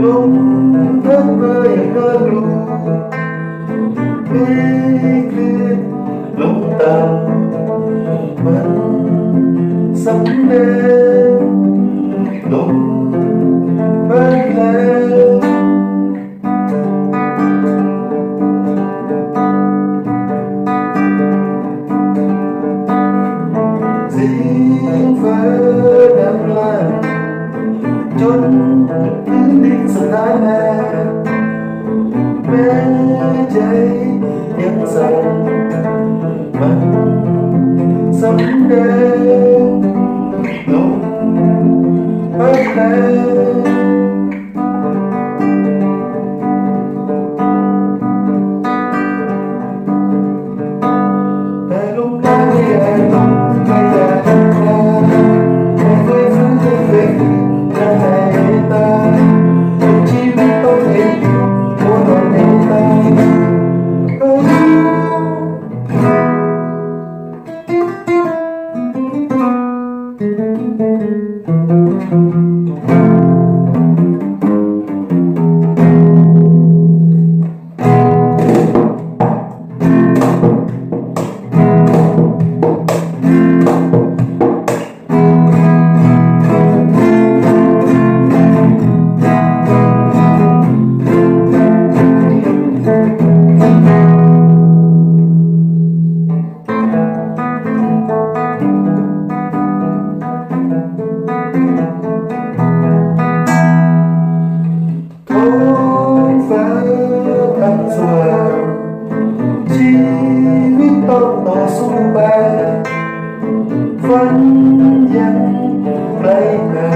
ลมพัดมาอย่างน่ากลัวเมฆเคลื่อนลงตามมันสำแดงลมพัดแรงเสียงฟ้าดังลั่นจนพื้นดินสลายแม้ใจยังสั่นมันสำแดงลมพัดแรงแต่ลมพัดไม่แรงไม่แรงไม่เคยฟื้นไม่เคยคืนแต่ตาชีวิตต้องเห็นโอ้นอนในตาสว่างชีวิตต้องต่อสู้ไปฝันยังไกลไกล